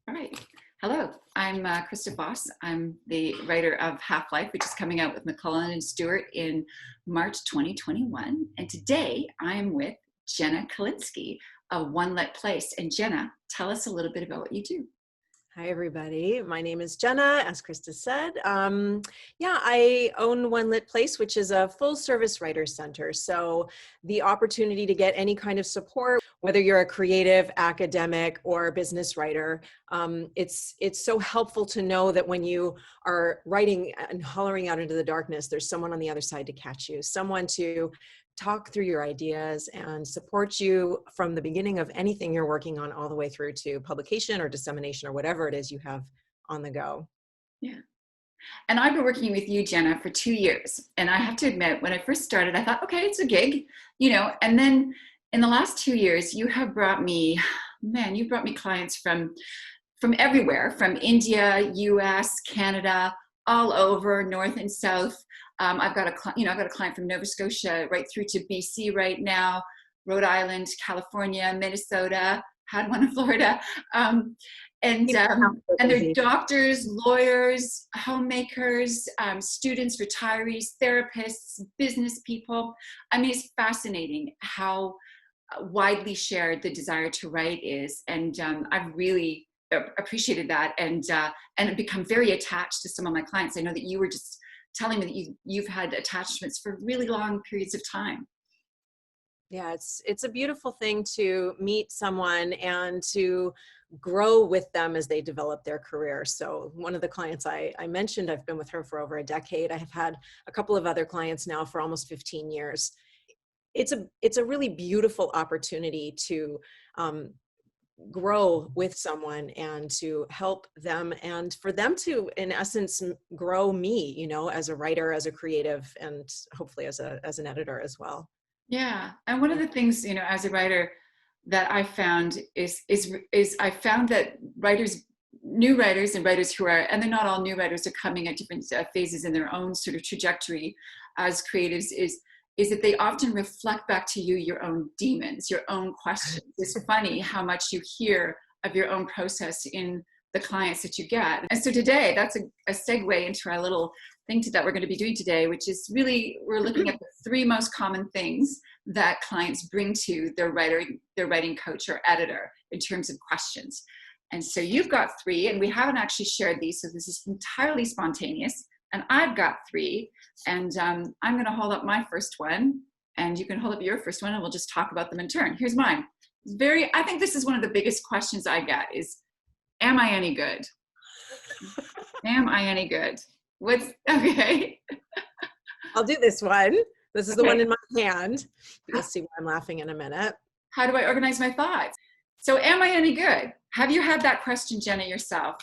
All right. Hello, I'm Krista Foss. I'm the writer of Half-Life, which is coming out with McClellan and Stewart in March 2021. And today I'm with Jenna Kalinsky of One Lit Place. And Jenna, tell us a little bit about what you do. Hi, everybody. My name is Jenna, as Krista said. I own One Lit Place, which is a full service writer center. So the opportunity to get any kind of support, whether you're a creative, academic, or business writer, it's so helpful to know that when you are writing and hollering out into the darkness, there's someone on the other side to catch you, someone to talk through your ideas and support you from the beginning of anything you're working on all the way through to publication or dissemination or whatever it is you have on the go. Yeah. And I've been working with you, Jenna, for 2 years. And I have to admit, when I first started, I thought, okay, it's a gig, and then in the last 2 years, you brought me clients from everywhere, from India, US, Canada, all over, North and South. I've got a client from Nova Scotia right through to BC right now, Rhode Island, California, Minnesota, had one in Florida. And they're doctors, lawyers, homemakers, students, retirees, therapists, business people. I mean, it's fascinating how widely shared the desire to write is. And I've really appreciated that and become very attached to some of my clients. I know that you were just telling me that you've had attachments for really long periods of time. Yeah, it's a beautiful thing to meet someone and to grow with them as they develop their career. So one of the clients I mentioned, I've been with her for over a decade. I have had a couple of other clients now for almost 15 years. It's a really beautiful opportunity to grow with someone and to help them and for them to, in essence, grow me, as a writer, as a creative, and hopefully as an editor as well. Yeah. And one of the things, as a writer that I found is I found that new writers and writers and they're not all new writers, are coming at different phases in their own sort of trajectory as creatives, is that they often reflect back to you your own demons, your own questions. It's funny how much you hear of your own process in the clients that you get. And so today, that's a segue into our little thing that we're going to be doing today, which is really, we're looking at the 3 most common things that clients bring to their writing coach or editor in terms of questions. And so you've got 3, and we haven't actually shared these, so this is entirely spontaneous. And I've got 3, and I'm going to hold up my first one, and you can hold up your first one, and we'll just talk about them in turn. Here's mine. I think this is one of the biggest questions I get is, am I any good? Am I any good? Okay. I'll do this one. This is the one in my hand. You'll see why I'm laughing in a minute. How do I organize my thoughts? So am I any good? Have you had that question, Jenna, yourself?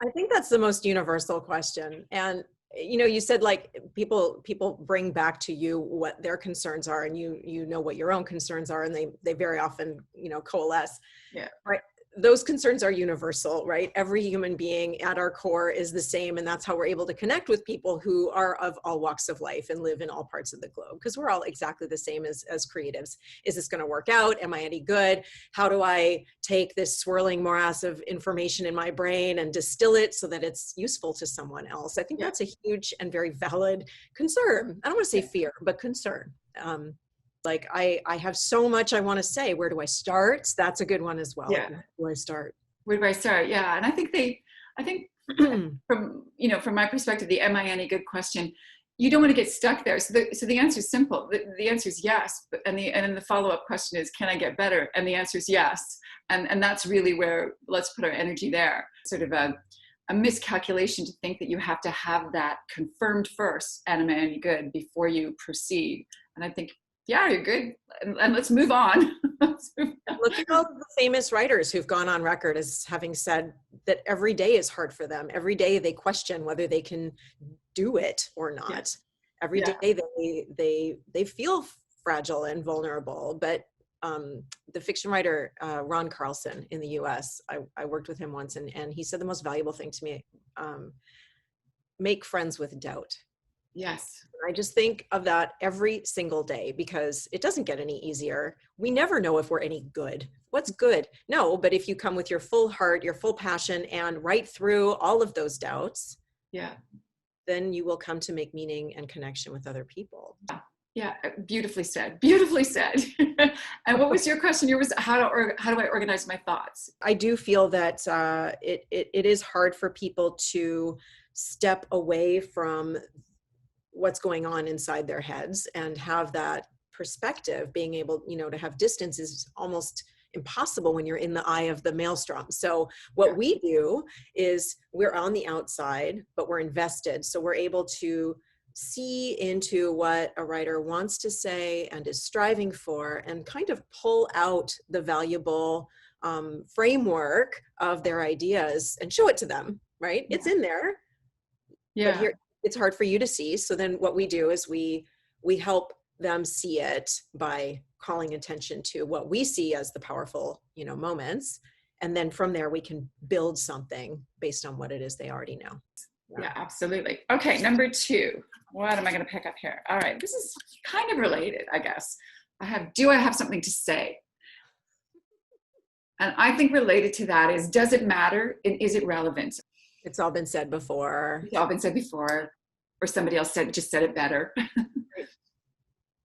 I think that's the most universal question. And, you said like people bring back to you what their concerns are, and you know what your own concerns are, and they very often, coalesce. Yeah. Right. Those concerns are universal, right? Every human being at our core is the same. And that's how we're able to connect with people who are of all walks of life and live in all parts of the globe, because we're all exactly the same as creatives. Is this going to work out? Am I any good? How do I take this swirling morass of information in my brain and distill it so that it's useful to someone else? I think that's a huge and very valid concern. I don't want to say fear, but concern. Like I have so much I want to say. Where do I start? That's a good one as well. Yeah. Where do I start? Where do I start? Yeah. And I think from my perspective, the am I any good question, you don't want to get stuck there. So the answer is simple. The answer is yes. And then the follow-up question is, can I get better? And the answer is yes. And that's really where let's put our energy there. Sort of a miscalculation to think that you have to have that confirmed first, am I any good, before you proceed. And I think, yeah, you're good. And let's move on. Look at all the famous writers who've gone on record as having said that every day is hard for them. Every day they question whether they can do it or not. Yeah. Every day they feel fragile and vulnerable. But the fiction writer, Ron Carlson in the US, I worked with him once, and he said the most valuable thing to me, make friends with doubt. Yes. I just think of that every single day because it doesn't get any easier. We never know if we're any good. What's good? No, but if you come with your full heart, your full passion, and right through all of those doubts, Yeah. then you will come to make meaning and connection with other people. Yeah. Beautifully said. Beautifully said. And what was your question? Yours was how do I organize my thoughts? I do feel that it is hard for people to step away from what's going on inside their heads and have that perspective. Being able, to have distance is almost impossible when you're in the eye of the maelstrom. So what we do is we're on the outside, but we're invested. So we're able to see into what a writer wants to say and is striving for, and kind of pull out the valuable framework of their ideas and show it to them, right? It's in there, but here it's hard for you to see. So then what we do is we help them see it by calling attention to what we see as the powerful, moments. And then from there, we can build something based on what it is they already know. Yeah, absolutely. Okay, number 2. What am I going to pick up here? All right, this is kind of related, I guess. Do I have something to say? And I think related to that is, does it matter and is it relevant? It's all been said before. It's all been said before, or somebody else just said it better.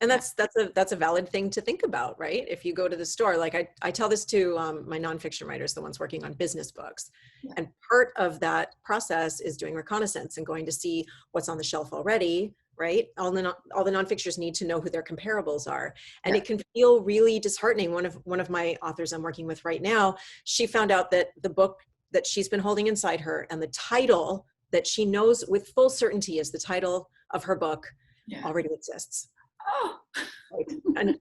And that's a valid thing to think about, right? If you go to the store, like I tell this to my nonfiction writers, the ones working on business books. Yeah. And part of that process is doing reconnaissance and going to see what's on the shelf already, right? All the nonfictioners need to know who their comparables are. And it can feel really disheartening. One of my authors I'm working with right now, she found out that the book that she's been holding inside her and the title that she knows with full certainty is the title of her book already exists. Oh. Right. And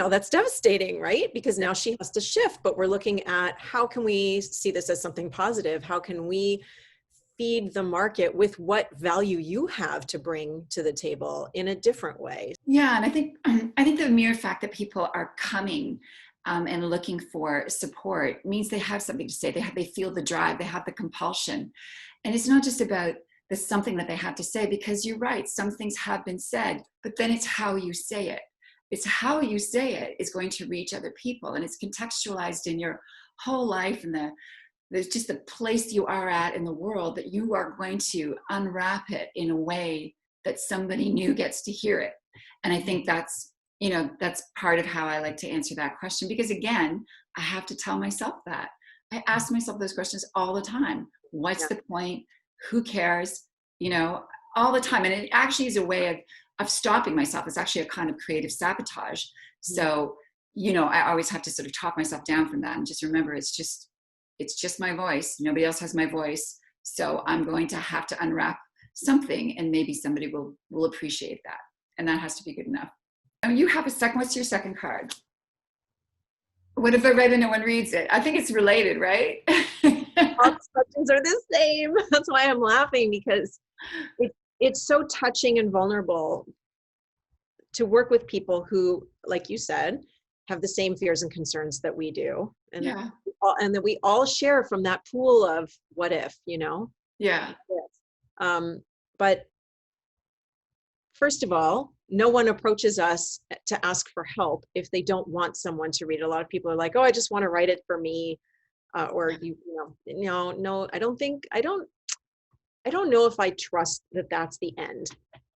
that's devastating, right? Because now she has to shift, but we're looking at how can we see this as something positive? How can we feed the market with what value you have to bring to the table in a different way? Yeah, and I think the mere fact that people are coming and looking for support means they have something to say. They feel the drive, they have the compulsion. And it's not just about the something that they have to say, because you're right, some things have been said, but then it's how you say it. It's how you say it is going to reach other people, and it's contextualized in your whole life, and there's just the place you are at in the world that you are going to unwrap it in a way that somebody new gets to hear it. And I think that's part of how I like to answer that question, because again, I have to tell myself that. I ask myself those questions all the time. What's the point? Who cares? All the time. And it actually is a way of stopping myself. It's actually a kind of creative sabotage. So, I always have to sort of talk myself down from that and just remember it's just my voice. Nobody else has my voice. So I'm going to have to unwrap something, and maybe somebody will appreciate that. And that has to be good enough. You have a second. What's your second card? What if I write and no one reads it? I think it's related, right? All the questions are the same. That's why I'm laughing, because it's so touching and vulnerable to work with people who, like you said, have the same fears and concerns that we do. And and that we all share from that pool of what if, Yeah. But first of all, no one approaches us to ask for help if they don't want someone to read it. A lot of people are like, oh, I just want to write it for me. No, I don't know if I trust that that's the end,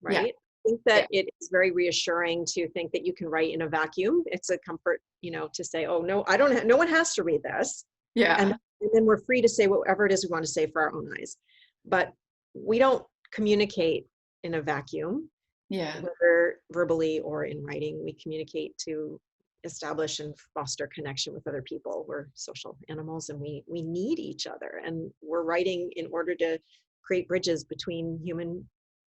right? Yeah. I think that it is very reassuring to think that you can write in a vacuum. It's a comfort, to say, oh, no, no one has to read this. Yeah. And then we're free to say whatever it is we want to say for our own eyes. But we don't communicate in a vacuum. Yeah. Whether verbally or in writing, we communicate to establish and foster connection with other people. We're social animals, and we need each other. And we're writing in order to create bridges between human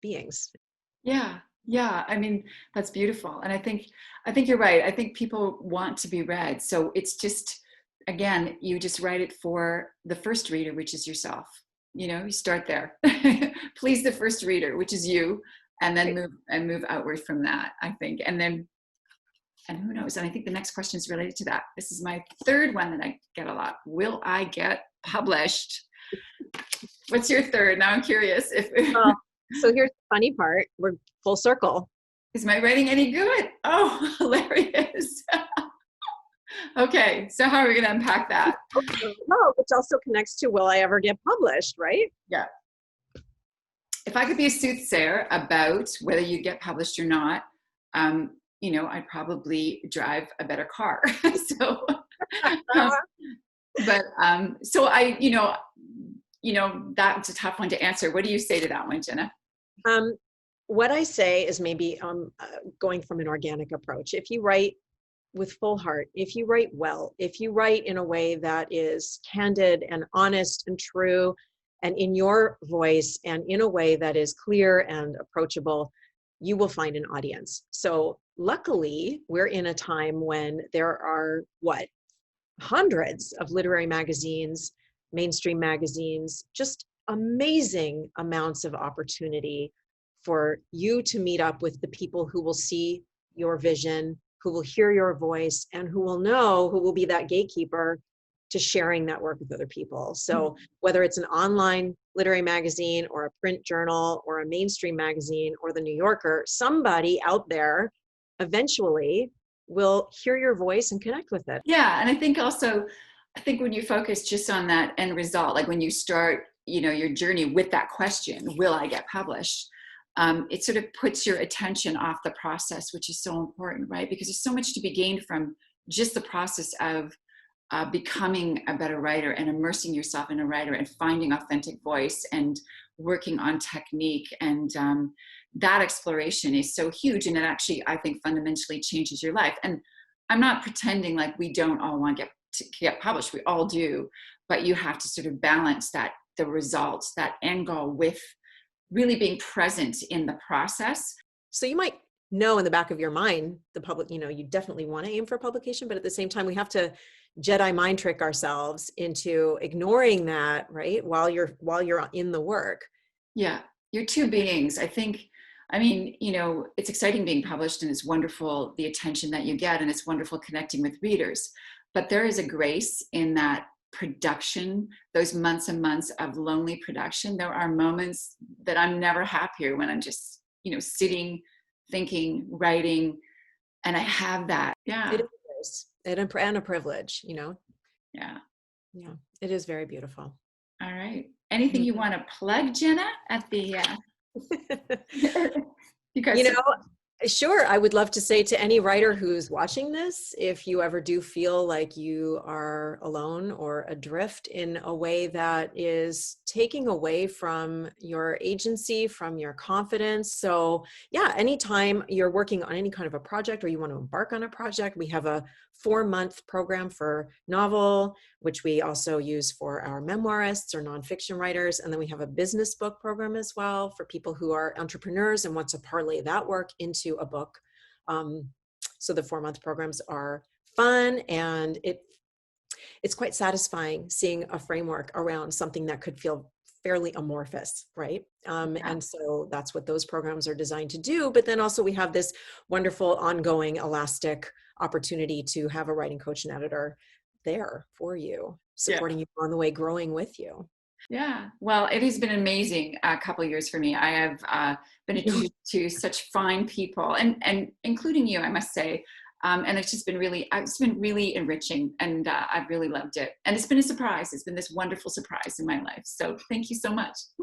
beings. Yeah. Yeah. I mean, that's beautiful. And I think you're right. I think people want to be read. So it's just, again, you just write it for the first reader, which is yourself. You start there. Please the first reader, which is you, and then move outward from that, I think. And who knows? And I think the next question is related to that. This is my third one that I get a lot. Will I get published? What's your third? Now I'm curious. funny part, we're full circle. Is my writing any good? Oh, hilarious. Okay, so how are we going to unpack that? Oh, which also connects to, will I ever get published, right? Yeah. If I could be a soothsayer about whether you get published or not, I'd probably drive a better car. So, so that's a tough one to answer. What do you say to that one, Jenna? What I say is maybe going from an organic approach. If you write with full heart, if you write well, if you write in a way that is candid and honest and true and in your voice and in a way that is clear and approachable, you will find an audience. So luckily, we're in a time when there are hundreds of literary magazines, mainstream magazines, just amazing amounts of opportunity for you to meet up with the people who will see your vision, who will hear your voice, and who will be that gatekeeper to sharing that work with other people. So whether it's an online literary magazine or a print journal or a mainstream magazine or the New Yorker, somebody out there eventually will hear your voice and connect with it. Yeah. And I think when you focus just on that end result, like when you start, your journey with that question, will I get published? It sort of puts your attention off the process, which is so important, right? Because there's so much to be gained from just the process of becoming a better writer and immersing yourself in a writer and finding authentic voice and working on technique. And that exploration is so huge. And it actually, I think, fundamentally changes your life. And I'm not pretending like we don't all want to get published. We all do. But you have to sort of balance the results, that end goal, with really being present in the process. So you might know in the back of your mind, the public, you definitely want to aim for publication, but at the same time, we have to Jedi mind trick ourselves into ignoring that, right? While you're in the work. Yeah. You're two beings. It's exciting being published and it's wonderful, the attention that you get, and it's wonderful connecting with readers. But there is a grace in that production, those months and months of lonely production. There are moments that I'm never happier when I'm just, sitting, thinking, writing, and I have that. Yeah. It is. And a privilege, Yeah. Yeah. It is very beautiful. All right. Anything you want to plug, Jenna, at the, you guys. Sure. I would love to say to any writer who's watching this, if you ever do feel like you are alone or adrift in a way that is taking away from your agency, from your confidence. So yeah, anytime you're working on any kind of a project or you want to embark on a project, we have a 4-month program for novel, which we also use for our memoirists or nonfiction writers. And then we have a business book program as well for people who are entrepreneurs and want to parlay that work into a book. So the 4-month programs are fun, and it's quite satisfying seeing a framework around something that could feel fairly amorphous, right? And so that's what those programs are designed to do. But then also we have this wonderful ongoing elastic opportunity to have a writing coach and editor there for you, supporting you on the way, growing with you. Yeah. Well, it has been an amazing couple of years for me. I have been introduced to such fine people and including you, I must say. And it's been really enriching, and I've really loved it. And it's been a surprise. It's been this wonderful surprise in my life. So thank you so much.